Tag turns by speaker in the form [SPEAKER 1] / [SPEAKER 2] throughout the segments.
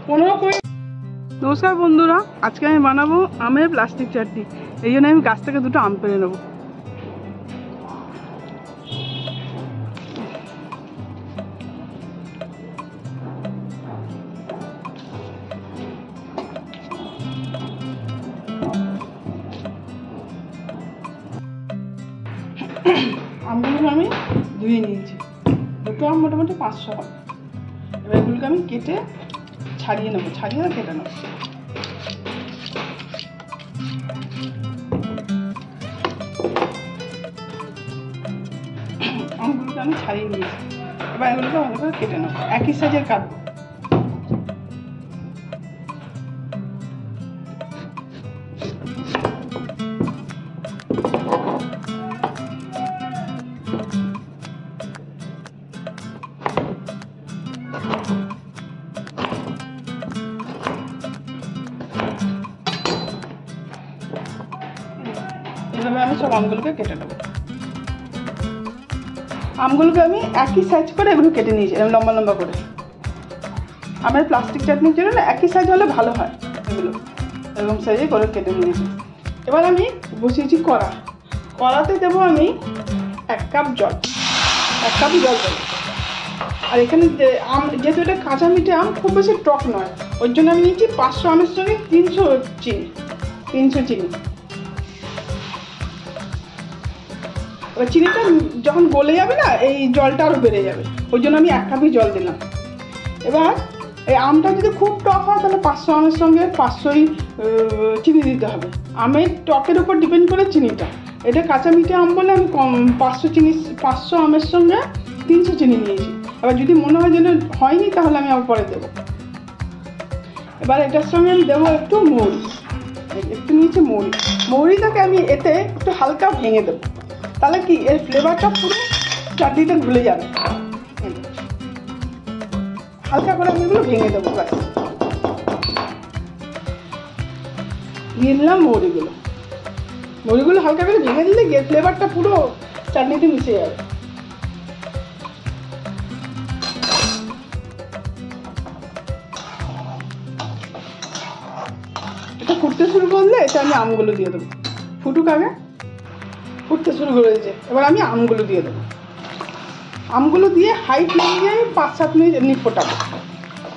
[SPEAKER 1] 15-20। নমস্কার বন্ধুরা, আজকে আমি বানাবো আমের প্লাস্টিক চাটনি। এই জন্য আমি গাছ থেকে দুটো আম পেড়ে নেবো। আমগুলো আমি ধুয়ে নিয়েছি। দুটো আম মোটামুটি 500 হবে। এবার এগুলোকে আমি কেটে ছাড়িয়ে নেবো, ছাড়িয়ে কেটে নেবো। আমগুলোকে আমি ছাড়িয়ে নিয়েছি। এবার এগুলোকে ভালো করে কেটে নেবো, একই সাইজের কাটবো। এভাবে আমি সব আমগুলোকে কেটে নেবো। আমগুলোকে আমি একই সাইজ করে এগুলো কেটে নিয়েছি, এরকম লম্বা লম্বা করে। আমের প্লাস্টিক চাটনির জন্য না একই সাইজ হলে ভালো হয়। এগুলো এরকম সাইজে করে কেটে নিয়েছি। এবার আমি বসিয়েছি কড়া। কড়াতে দেবো আমি 1 কাপ জল, 1 কাপ জল দেবো। আর এখানে আম যেহেতু এটা কাঁচা মিঠে আম, খুব বেশি টক নয়, ওই জন্য আমি নিয়েছি 500 আমের সঙ্গে 300 চিনি। এবার চিনিটা যখন গলে যাবে না, এই জলটা আরও বেড়ে যাবে, ওই জন্য আমি 1 কাপই জল দিলাম। এবার এই আমটা যদি খুব টক হয় তাহলে 500 আমের সঙ্গে 500ই চিনি দিতে হবে। আমের টকের উপর ডিপেন্ড করে চিনিটা। এটা কাঁচা মিঠে আম বলে আমি 500 আমের সঙ্গে 300 চিনি নিয়েছি। এবার যদি মনে হয় যেন হয়নি তাহলে আমি আবার পরে দেবো। এবার এটার সঙ্গে আমি দেবো একটু মৌরি, একটু নিয়েছি মৌরি। মৌরিটাকে আমি এতে একটু হালকা ভেঙে দেবো, তাহলে কি এর ফ্লেভারটা পুরো চাটনিতে ভুলে যাবে। হালকা করে আমি এগুলো ভেঙে দেবো। ব্যাস, দিয়ে নিলাম মৌরিগুলো হালকা করে ভেঙে দিলে এর ফ্লেভারটা পুরো চাটনিতে মিশে যাবে। এটা ফুটতে শুরু করলে এটা আমি আমগুলো দিয়ে দেবো। ফুটুক আগে, ফুটতে শুরু করেছে। এবার আমি আমগুলো দিয়ে দেবো। আমগুলো দিয়ে হাই ফ্লেমে দিয়ে আমি 5-7 মিনিট এমনি ফোটাবো।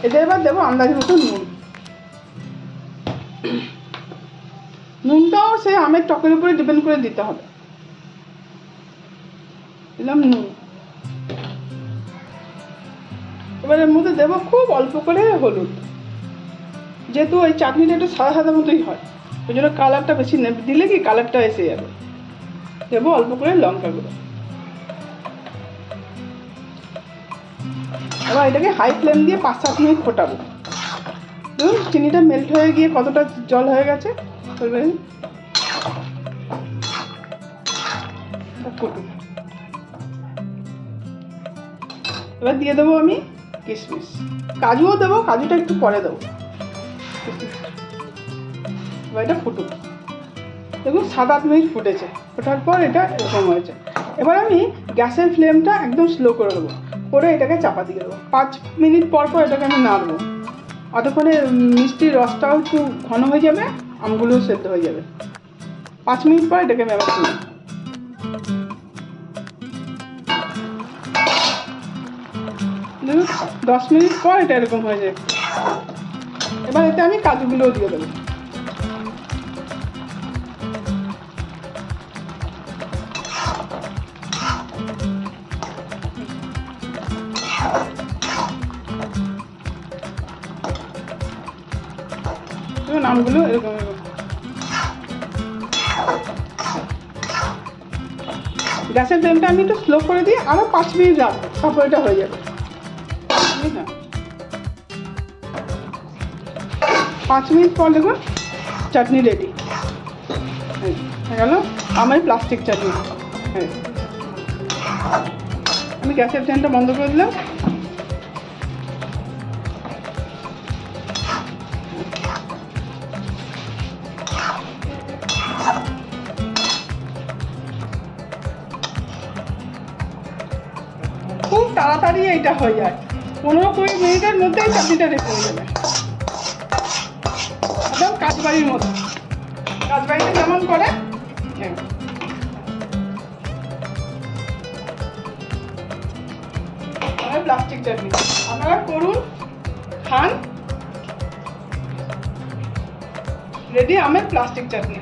[SPEAKER 1] এটা এবার দেবো আন্দাজ মতো নুন। নুনটাও সে আমের টকের উপরে ডিপেন্ড করে দিতে হবে। দিলাম নুন। এবার এর মধ্যে দেবো খুব অল্প করে হলুদ, যেহেতু ওই চাটনিটা একটু সাদা সাদা মতোই হয়, ওই জন্য কালারটা বেশি দিলে কি কালারটা এসে যাবে। দেবো অল্প করে লঙ্কা গুঁড়ো। এবার এটাকে হাই ফ্লেম দিয়ে 5-7 মিনিট ফোটাবো। দেখুন চিনিটা মেল্ট হয়ে গিয়ে কতটা জল হয়ে গেছে। এবার দিয়ে দেবো আমি কিশমিশ, কাজুও দেবো, কাজুটা একটু পরে দেবো। এবার এটা ফুটুক। দেখুন 7-8 মিনিট ফুটেছে। ফোটার পর এটা এরকম হয়েছে। এবার আমি গ্যাসের ফ্লেমটা একদম স্লো করে দেবো, করে এটাকে চাপা দিয়ে দেবো। 5 মিনিট পর এটাকে আমি নাড়বো। অতক্ষণে মিষ্টির রসটাও একটু ঘন হয়ে যাবে, আমগুলোও সেদ্ধ হয়ে যাবে। 5 মিনিট পর এটাকে আমি আবার তুলি। দেখুন 10 মিনিট পর এটা এরকম হয়ে যাবে। এবার এতে আমি কাজুগুলোও দিয়ে দেবো। আমগুলো এরকম গ্যাসের ফ্লেমটা আমি একটু স্লো করে দিয়ে আরো 5 মিনিট রাখবো, তারপর এটা হয়ে যাবে। 5 মিনিট পর দেখুন চাটনি রেডি হয়ে গেল, আমার প্লাস্টিক চাটনি। হ্যাঁ, আমি গ্যাসের ফ্লেমটা বন্ধ করে দিলাম। খুব তাড়াতাড়ি এটা হয়ে যায়, 15-20 মিনিটের মধ্যেই চাটনিটা রেডি হয়ে যাবে। রাজবাড়ির মতো, রাজবাড়িতে যেমন করে প্লাস্টিক চাটনি। আপনারা করুন, খান। রেডি আমের প্লাস্টিক চাটনি।